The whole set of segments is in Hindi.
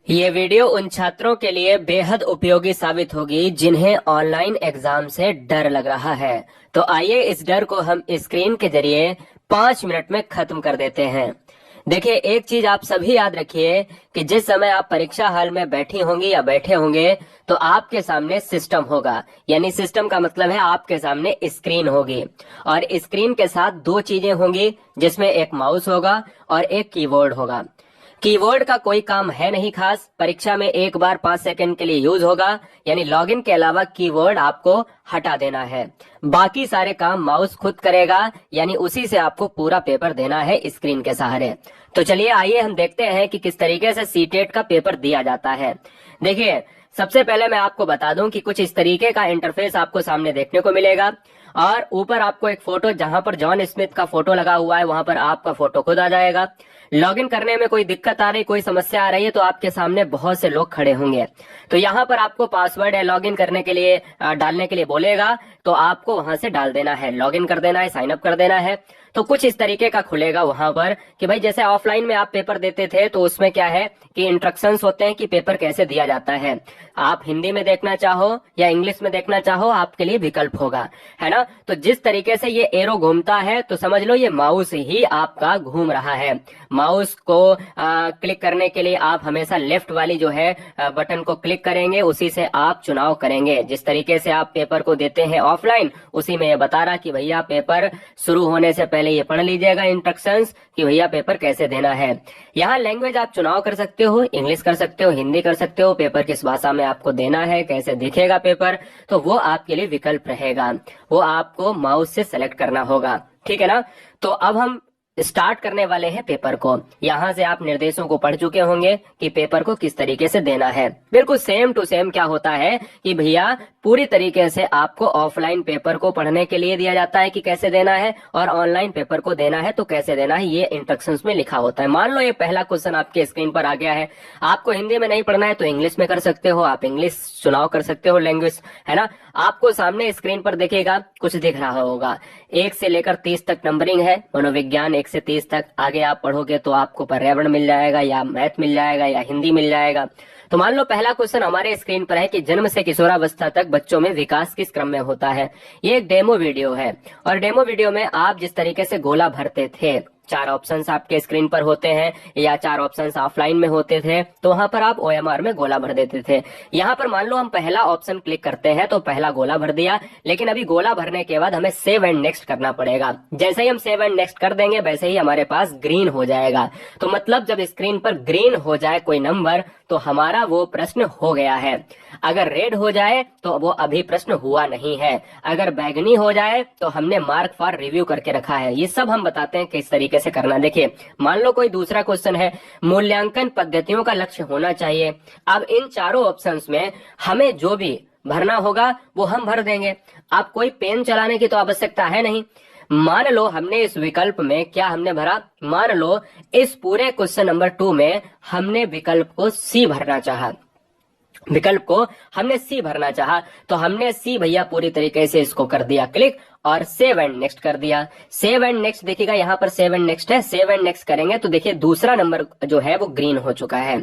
ये वीडियो उन छात्रों के लिए बेहद उपयोगी साबित होगी जिन्हें ऑनलाइन एग्जाम से डर लग रहा है। तो आइए इस डर को हम स्क्रीन के जरिए 5 मिनट में खत्म कर देते हैं। देखिए, एक चीज आप सभी याद रखिए कि जिस समय आप परीक्षा हॉल में बैठी होंगी या बैठे होंगे तो आपके सामने सिस्टम होगा। यानी सिस्टम का मतलब है आपके सामने स्क्रीन होगी और स्क्रीन के साथ दो चीजें होंगी जिसमें एक माउस होगा और एक कीबोर्ड होगा। कीबोर्ड का कोई काम है नहीं खास, परीक्षा में एक बार 5 सेकंड के लिए यूज होगा। यानी लॉगिन के अलावा कीबोर्ड आपको हटा देना है। बाकी सारे काम माउस खुद करेगा, यानी उसी से आपको पूरा पेपर देना है स्क्रीन के सहारे। तो चलिए आइए हम देखते हैं कि किस तरीके से सीटेट का पेपर दिया जाता है। देखिए, सबसे पहले मैं आपको बता दूं कि कुछ इस तरीके का इंटरफेस आपको सामने देखने को मिलेगा और ऊपर आपको एक फोटो, जहां पर जॉन स्मिथ का फोटो लगा हुआ है वहां पर आपका फोटो खुद आ जाएगा। लॉगिन करने में कोई दिक्कत आ रही, कोई समस्या आ रही है तो आपके सामने बहुत से लोग खड़े होंगे। तो यहाँ पर आपको पासवर्ड है लॉगिन करने के लिए डालने के लिए बोलेगा, तो आपको वहां से डाल देना है, लॉगिन कर देना है, साइन अप कर देना है। तो कुछ इस तरीके का खुलेगा वहां पर कि भाई जैसे ऑफलाइन में आप पेपर देते थे तो उसमें क्या है कि इंस्ट्रक्शंस होते हैं कि पेपर कैसे दिया जाता है। आप हिंदी में देखना चाहो या इंग्लिश में देखना चाहो, आपके लिए विकल्प होगा, है ना। तो जिस तरीके से ये एरो घूमता है तो समझ लो ये माउस ही आपका घूम रहा है। माउस को क्लिक करने के लिए आप हमेशा लेफ्ट वाली जो है बटन को क्लिक करेंगे, उसी से आप चुनाव करेंगे। जिस तरीके से आप पेपर को देते हैं ऑफलाइन, उसी में ये बता रहा कि भैया पेपर शुरू होने से पहले ये पढ़ लीजिएगा इंस्ट्रक्शंस कि भैया पेपर कैसे देना है। यहाँ लैंग्वेज आप चुनाव कर सकते हो, इंग्लिश कर सकते हो, हिंदी कर सकते हो, पेपर किस भाषा में आपको देना है, कैसे दिखेगा पेपर, तो वो आपके लिए विकल्प रहेगा। वो आपको माउस से सेलेक्ट करना होगा, ठीक है ना। तो अब हम स्टार्ट करने वाले हैं पेपर को। यहाँ से आप निर्देशों को पढ़ चुके होंगे कि पेपर को किस तरीके से देना है। बिल्कुल सेम टू सेम क्या होता है कि भैया पूरी तरीके से आपको ऑफलाइन पेपर को पढ़ने के लिए दिया जाता है कि कैसे देना है, और ऑनलाइन पेपर को देना है तो कैसे देना है, ये इंस्ट्रक्शंस में लिखा होता है। मान लो ये पहला क्वेश्चन आपके स्क्रीन पर आ गया है, आपको हिंदी में नहीं पढ़ना है तो इंग्लिश में कर सकते हो, आप इंग्लिश चुनाव कर सकते हो, लैंग्वेज, है ना। आपको सामने स्क्रीन पर दिखेगा, कुछ दिख रहा होगा, 1 से लेकर 30 तक नंबरिंग है, मनोविज्ञान 1 से 30 तक। आगे आप पढ़ोगे तो आपको पर्यावरण मिल जाएगा या मैथ मिल जाएगा या हिंदी मिल जाएगा। तो मान लो पहला क्वेश्चन हमारे स्क्रीन पर है कि जन्म से किशोरावस्था तक बच्चों में विकास किस क्रम में होता है। ये एक डेमो वीडियो है और डेमो वीडियो में आप जिस तरीके से गोला भरते थे, 4 ऑप्शंस आपके स्क्रीन पर होते हैं या 4 ऑप्शंस ऑफलाइन में होते थे, तो वहां पर आप OMR में गोला भर देते थे। यहाँ पर मान लो हम पहला ऑप्शन क्लिक करते हैं तो पहला गोला भर दिया, लेकिन अभी गोला भरने के बाद हमें सेव एंड नेक्स्ट करना पड़ेगा। जैसे ही हम सेव एंड नेक्स्ट कर देंगे वैसे ही हमारे पास ग्रीन हो जाएगा। तो मतलब जब स्क्रीन पर ग्रीन हो जाए कोई नंबर तो हमारा वो प्रश्न हो गया है। अगर रेड हो जाए तो वो अभी प्रश्न हुआ नहीं है। अगर बैगनी हो जाए तो हमने मार्क फॉर रिव्यू करके रखा है। ये सब हम बताते हैं किस तरीके से करना। देखिए, मान लो कोई दूसरा क्वेश्चन है, मूल्यांकन पद्धतियों का लक्ष्य होना चाहिए। अब इन चारों ऑप्शंस में हमें जो भी भरना होगा वो हम भर देंगे। आप कोई पेन चलाने की तो आवश्यकता है नहीं। मान लो हमने इस विकल्प में क्या हमने भरा, मान लो इस पूरे क्वेश्चन नंबर 2 में हमने विकल्प को सी भरना चाहा, विकल्प को हमने सी भरना चाहा, तो हमने सी भैया पूरी तरीके से इसको कर दिया क्लिक और सेव एंड नेक्स्ट कर दिया। सेव एंड नेक्स्ट देखिएगा, यहाँ पर सेव एंड नेक्स्ट है, सेव एंड नेक्स्ट करेंगे तो देखिए दूसरा नंबर जो है वो ग्रीन हो चुका है।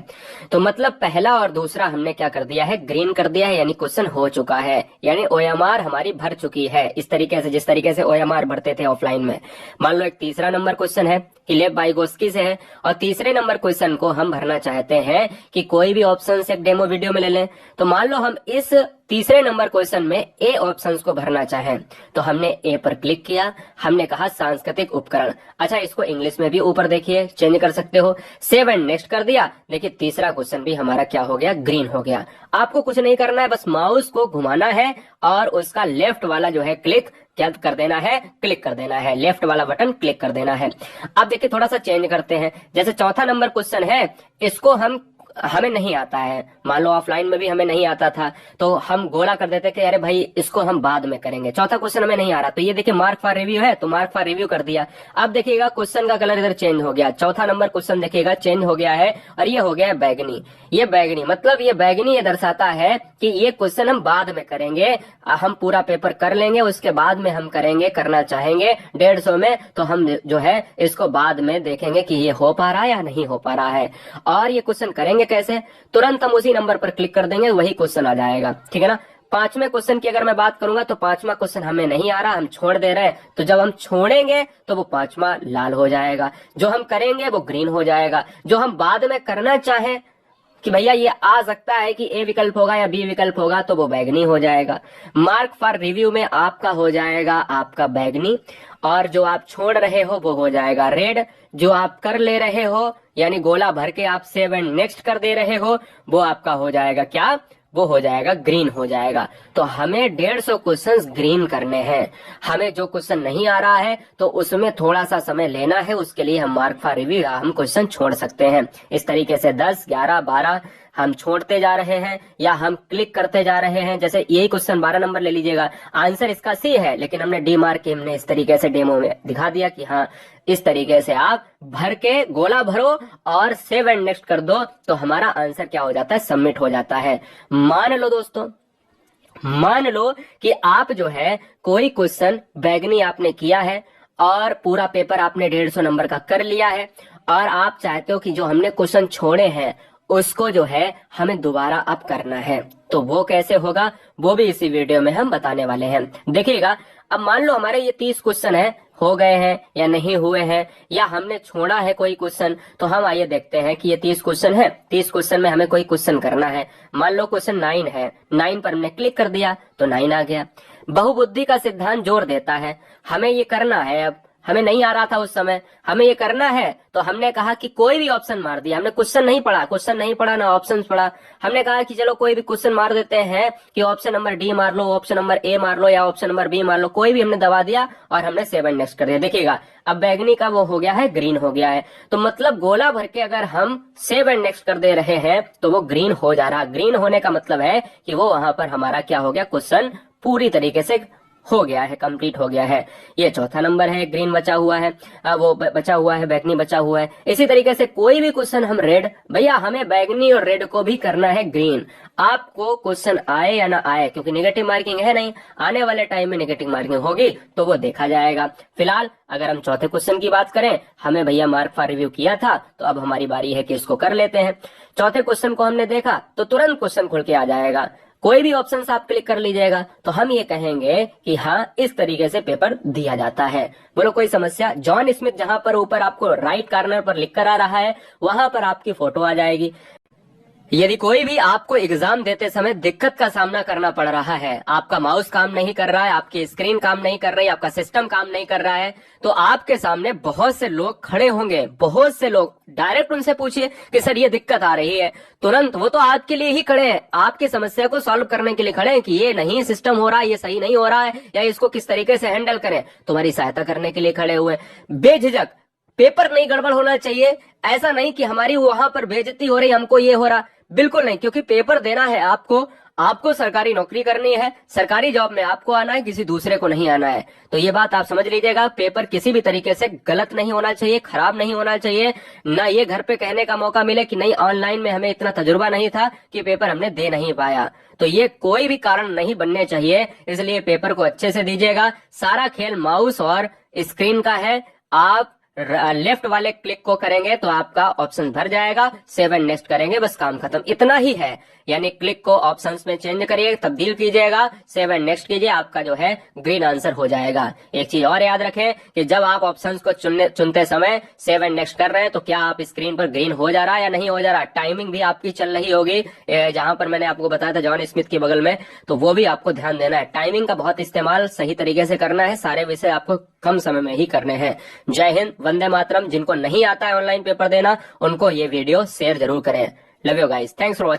तो मतलब पहला और दूसरा हमने क्या कर दिया है, ग्रीन कर दिया है, यानी क्वेश्चन हो चुका है, यानी OMR हमारी भर चुकी है। इस तरीके से जिस तरीके से OMR भरते थे ऑफलाइन में। मान लो एक तीसरा नंबर क्वेश्चन है कि लेव वाइगोस्की से है और तीसरे नंबर क्वेश्चन को हम भरना चाहते हैं कि कोई भी ऑप्शन एक डेमो वीडियो में ले लें। तो मान लो हम इस तीसरे नंबर क्वेश्चन में ए ऑप्शंस को भरना चाहें तो हमने ए पर क्लिक किया, हमने कहा सांस्कृतिक उपकरण। अच्छा, इसको इंग्लिश में भी ऊपर देखिए चेंज कर सकते हो, सेव एंड नेक्स्ट कर दिया। देखिए तीसरा क्वेश्चन भी हमारा क्या हो गया, ग्रीन हो गया। आपको कुछ नहीं करना है, बस माउस को घुमाना है और उसका लेफ्ट वाला जो है क्लिक क्या कर देना है, क्लिक कर देना है, लेफ्ट वाला बटन क्लिक कर देना है। अब देखिए थोड़ा सा चेंज करते हैं। जैसे चौथा नंबर क्वेश्चन है, इसको हमें नहीं आता है, मान लो ऑफलाइन में भी हमें नहीं आता था तो हम गोला कर देते कि अरे भाई इसको हम बाद में करेंगे। चौथा क्वेश्चन हमें नहीं आ रहा तो ये देखिए मार्क फॉर रिव्यू है तो मार्क फॉर रिव्यू कर दिया। अब देखिएगा क्वेश्चन का कलर इधर चेंज हो गया, चौथा नंबर क्वेश्चन देखिएगा चेंज हो गया है और ये हो गया है बैगनी। ये बैगनी मतलब ये बैगनी ये दर्शाता है कि ये क्वेश्चन हम बाद में करेंगे, हम पूरा पेपर कर लेंगे उसके बाद में हम करेंगे, करना चाहेंगे 150 में, तो हम जो है इसको बाद में देखेंगे कि ये हो पा रहा है या नहीं हो पा रहा है। और ये क्वेश्चन करेंगे करेंगे कैसे, तुरंत हम उसी नंबर पर क्लिक कर देंगे, वही क्वेश्चन आ जाएगा, ठीक है ना। पांचवें क्वेश्चन की अगर मैं बात करूंगा तो पांचवा क्वेश्चन हमें नहीं आ रहा, हम छोड़ दे रहे हैं, तो जब हम छोड़ेंगे तो वो पांचवा लाल हो जाएगा, जो हम करेंगे वो ग्रीन हो जाएगा, जो हम बाद में करना चाहें कि भैया ये आ सकता है कि ए विकल्प होगा या बी विकल्प होगा, तो वो बैगनी हो जाएगा। मार्क फॉर रिव्यू में आपका हो जाएगा आपका बैगनी, और जो आप छोड़ रहे हो वो हो जाएगा रेड, जो आप कर ले रहे हो यानी गोला भर के आप सेव एंड नेक्स्ट कर दे रहे हो वो आपका हो जाएगा क्या, वो हो जाएगा ग्रीन हो जाएगा। तो हमें 150 क्वेश्चंस ग्रीन करने हैं। हमें जो क्वेश्चन नहीं आ रहा है तो उसमें थोड़ा सा समय लेना है, उसके लिए हम मार्क फॉर रिव्यू हम क्वेश्चन छोड़ सकते हैं। इस तरीके से 10, 11, 12 हम छोड़ते जा रहे हैं या हम क्लिक करते जा रहे हैं। जैसे यही क्वेश्चन 12 नंबर ले लीजिएगा, आंसर इसका सी है, लेकिन हमने डी मार्क के हमने इस तरीके से डेमो में दिखा दिया कि हाँ इस तरीके से आप भर के गोला भरो और सेव एंड नेक्स्ट कर दो, तो हमारा आंसर क्या हो जाता है, सबमिट हो जाता है। मान लो दोस्तों, मान लो कि आप जो है कोई क्वेश्चन बैगनी आपने किया है और पूरा पेपर आपने 150 नंबर का कर लिया है, और आप चाहते हो कि जो हमने क्वेश्चन छोड़े हैं उसको जो है हमें दोबारा अब करना है, तो वो कैसे होगा वो भी इसी वीडियो में हम बताने वाले हैं। देखिएगा, अब मान लो हमारे ये 30 क्वेश्चन है, हो गए हैं या नहीं हुए हैं, या हमने छोड़ा है कोई क्वेश्चन, तो हम आइए देखते हैं कि ये 30 क्वेश्चन है, 30 क्वेश्चन में हमें कोई क्वेश्चन करना है। मान लो क्वेश्चन 9 है, 9 पर हमने क्लिक कर दिया तो 9 आ गया। बहुबुद्धि का सिद्धांत जोर देता है, हमें ये करना है, अब हमें नहीं आ रहा था उस समय, हमें ये करना है, तो हमने कहा कि कोई भी ऑप्शन मार दिया, हमने क्वेश्चन नहीं पढ़ा ना ऑप्शन पढ़ा, हमने कहा कि चलो कोई भी क्वेश्चन मार देते हैं कि ऑप्शन नंबर डी मार लो, ऑप्शन नंबर ए मार लो या ऑप्शन नंबर बी मार लो, कोई भी हमने दबा दिया और हमने सेव एंड नेक्स्ट कर दिया। देखिएगा अब बैगनी का वो हो गया है, ग्रीन हो गया है, तो मतलब गोला भर के अगर हम सेव एंड नेक्स्ट कर दे रहे हैं तो वो ग्रीन हो जा रहा। ग्रीन होने का मतलब है कि वो वहां पर हमारा क्या हो गया, क्वेश्चन पूरी तरीके से हो गया है, कंप्लीट हो गया है। ये चौथा नंबर है, ग्रीन बचा हुआ है, वो बचा हुआ है, बैगनी बचा हुआ है। इसी तरीके से कोई भी क्वेश्चन हम रेड, भैया हमें बैगनी और रेड को भी करना है ग्रीन। आपको क्वेश्चन आए या ना आए, क्योंकि नेगेटिव मार्किंग है नहीं, आने वाले टाइम में नेगेटिव मार्किंग होगी तो वो देखा जाएगा। फिलहाल अगर हम चौथे क्वेश्चन की बात करें, हमें भैया मार्क फॉर रिव्यू किया था, तो अब हमारी बारी है कि इसको कर लेते हैं। चौथे क्वेश्चन को हमने देखा तो तुरंत क्वेश्चन खुल के आ जाएगा, कोई भी ऑप्शन आप क्लिक कर लीजिएगा तो हम ये कहेंगे कि हाँ इस तरीके से पेपर दिया जाता है। बोलो कोई समस्या। जॉन स्मिथ जहां पर ऊपर आपको राइट कॉर्नर पर लिख कर आ रहा है वहां पर आपकी फोटो आ जाएगी। यदि कोई भी आपको एग्जाम देते समय दिक्कत का सामना करना पड़ रहा है, आपका माउस काम नहीं कर रहा है, आपकी स्क्रीन काम नहीं कर रही, आपका सिस्टम काम नहीं कर रहा है, तो आपके सामने बहुत से लोग खड़े होंगे, बहुत से लोग। डायरेक्ट उनसे पूछिए कि सर ये दिक्कत आ रही है, तुरंत वो तो आपके लिए ही खड़े हैं, आपकी समस्या को सॉल्व करने के लिए खड़े हैं कि ये नहीं सिस्टम हो रहा है, ये सही नहीं हो रहा है, या इसको किस तरीके से हैंडल करें, तुम्हारी सहायता करने के लिए खड़े हुए। बेझिझक, पेपर नहीं गड़बड़ होना चाहिए। ऐसा नहीं कि हमारी वहां पर बेइज्जती हो रही, हमको ये हो रहा, बिल्कुल नहीं, क्योंकि पेपर देना है आपको सरकारी नौकरी करनी है, सरकारी जॉब में आपको आना है, किसी दूसरे को नहीं आना है। तो ये बात आप समझ लीजिएगा, पेपर किसी भी तरीके से गलत नहीं होना चाहिए, खराब नहीं होना चाहिए। ना ये घर पे कहने का मौका मिले कि नहीं ऑनलाइन में हमें इतना तजुर्बा नहीं था कि पेपर हमने दे नहीं पाया, तो ये कोई भी कारण नहीं बनने चाहिए। इसलिए पेपर को अच्छे से दीजिएगा। सारा खेल माउस और स्क्रीन का है। आप लेफ्ट वाले क्लिक को करेंगे तो आपका ऑप्शन भर जाएगा, सेव एंड नेक्स्ट करेंगे, बस काम खत्म, इतना ही है। यानी क्लिक को ऑप्शंस में चेंज करिए, तब्दील कीजिएगा, सेव एंड नेक्स्ट कीजिए, आपका जो है ग्रीन आंसर हो जाएगा। एक चीज और याद रखें कि जब आप ऑप्शंस को चुनते समय सेव एंड नेक्स्ट कर रहे हैं तो क्या आप स्क्रीन पर ग्रीन हो जा रहा है या नहीं हो जा रहा। टाइमिंग भी आपकी चल रही होगी, जहां पर मैंने आपको बताया था जॉन स्मिथ के बगल में, तो वो भी आपको ध्यान देना है। टाइमिंग का बहुत इस्तेमाल सही तरीके से करना है, सारे विषय आपको कम समय में ही करने हैं। जय हिंद, वंदे मातरम। जिनको नहीं आता है ऑनलाइन पेपर देना उनको ये वीडियो शेयर जरूर करें। Love you guys, thanks for watching.